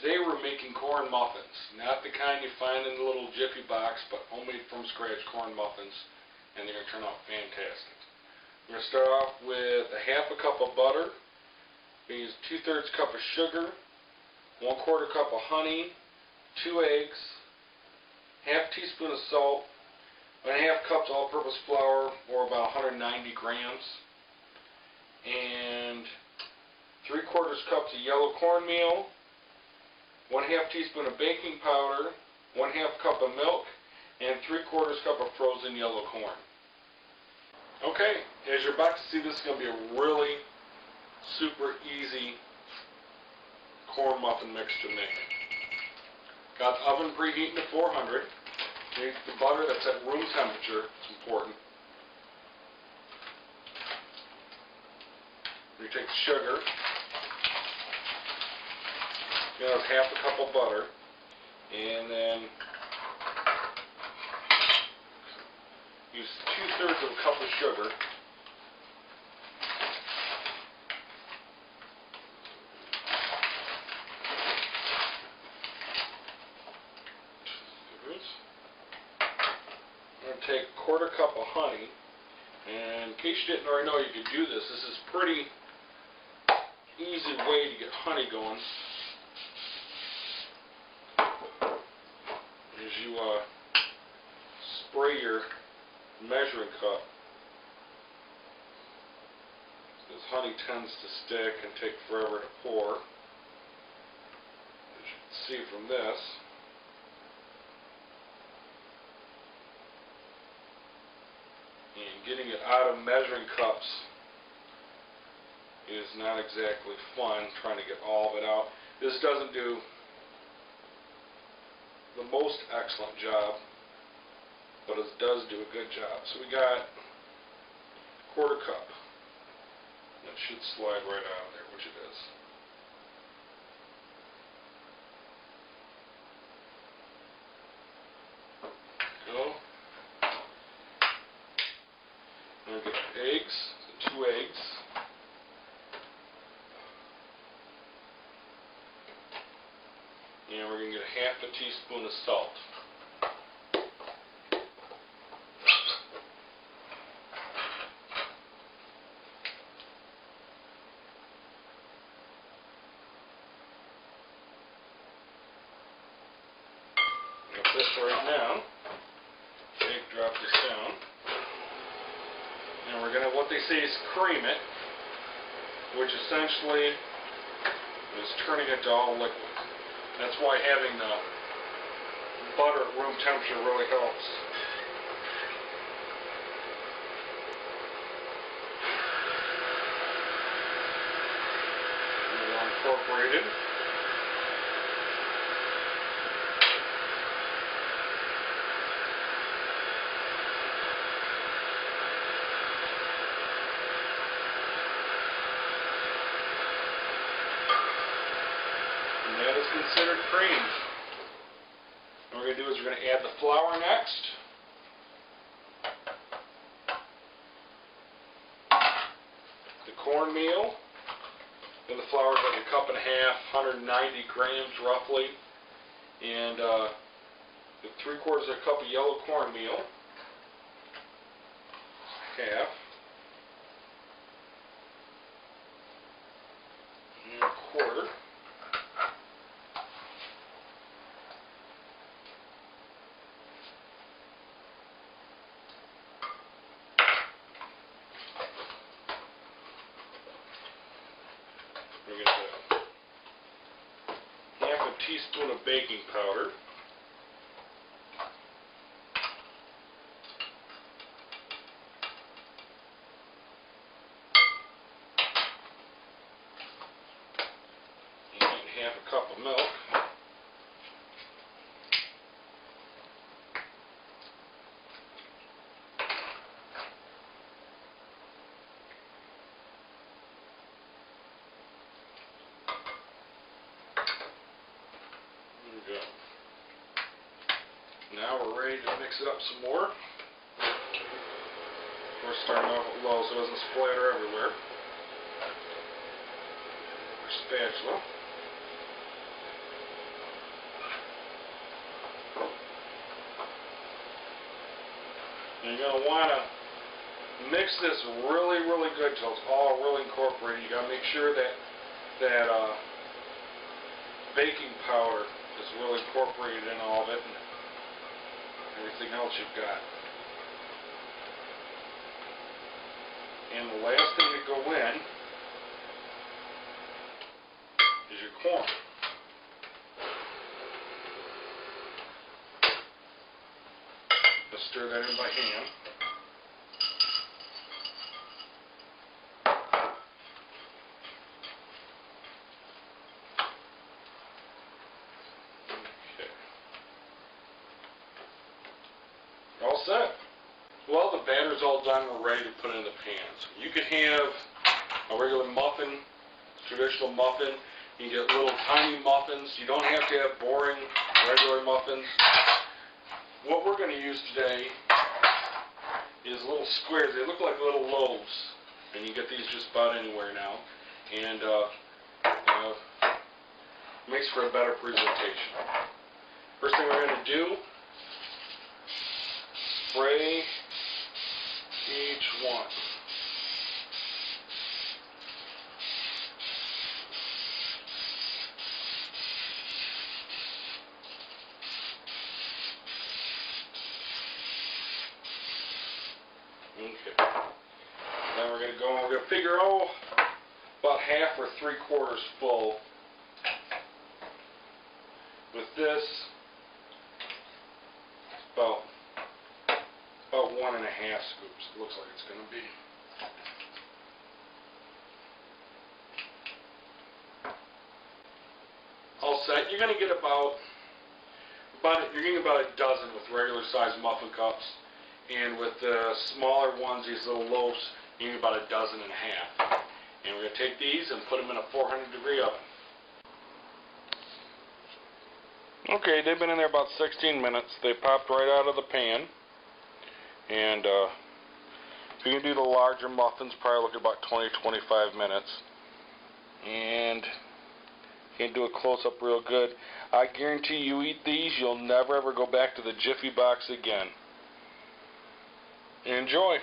Today we're making corn muffins. Not the kind you find in the little Jiffy Box, but homemade from scratch corn muffins. And they're going to turn out fantastic. We're going to start off with a half a cup of butter. We're going to use 2/3 cup of sugar, 1/4 cup of honey, 2 eggs, half teaspoon of salt, 1/2 cups all-purpose flour, or about 190 grams, and 3/4 cups of yellow cornmeal, 1/2 teaspoon of baking powder, 1/2 cup of milk, and 3/4 cup of frozen yellow corn. Okay, as you're about to see, this is going to be a really super easy corn muffin mix to make. Got the oven preheating to 400. Need the butter that's at room temperature. It's important. You take the sugar. You know, 1/2 cup of butter, and then use 2/3 of a cup of sugar. I'm going to take 1/4 cup of honey, and in case you didn't already know you could do this, this is a pretty easy way to get honey going. As you spray your measuring cup, this honey tends to stick and take forever to pour, as you can see from this. And getting it out of measuring cups is not exactly fun, trying to get all of it out. This doesn't do the most excellent job, but it does do a good job. So we got 1/4 cup. That should slide right out of there, which it is. Go. And we get eggs, 2 eggs. And we're going to get 1/2 teaspoon of salt. Got this right now. Drop this down. And we're going to, what they say is cream it, which essentially is turning it to all liquid. That's why having the butter at room temperature really helps. Well incorporated. That is considered cream. What we're going to do is we're going to add the flour next. The cornmeal. And the flour is like 1.5 cups, 190 grams roughly. And the 3/4 cup of yellow cornmeal. Half. And 1/4. We're going to have 1/2 teaspoon of baking powder. And 1/2 cup of milk. Go. Now we're ready to mix it up some more. We're starting off at low so it doesn't splatter everywhere. Our spatula. And you're going to want to mix this really, really good till it's all really incorporated. You got to make sure that baking powder is really incorporated in all of it and everything else you've got. And the last thing to go in is your corn. Just stir that in by hand. All set. Well, the batter's all done. We're ready to put it in the pans. You can have a regular muffin, traditional muffin. You can get little tiny muffins. You don't have to have boring regular muffins. What we're going to use today is little squares. They look like little loaves, and you get these just about anywhere now. And makes for a better presentation. First thing we're going to do, spray each one. Okay. Then we're going to go and we're going to figure out about half or 3/4 full. With this, about 1 1/2 scoops. It looks like it's going to be. All set. You're going to get about a dozen with regular sized muffin cups, and with the smaller ones, these little loaves, you need about 1.5 dozen. And we're going to take these and put them in a 400-degree oven. Okay, they've been in there about 16 minutes. They popped right out of the pan. And if you can do the larger muffins, probably look at about 20-25 minutes. And you can do a close-up real good. I guarantee you eat these, you'll never ever go back to the Jiffy Box again. Enjoy.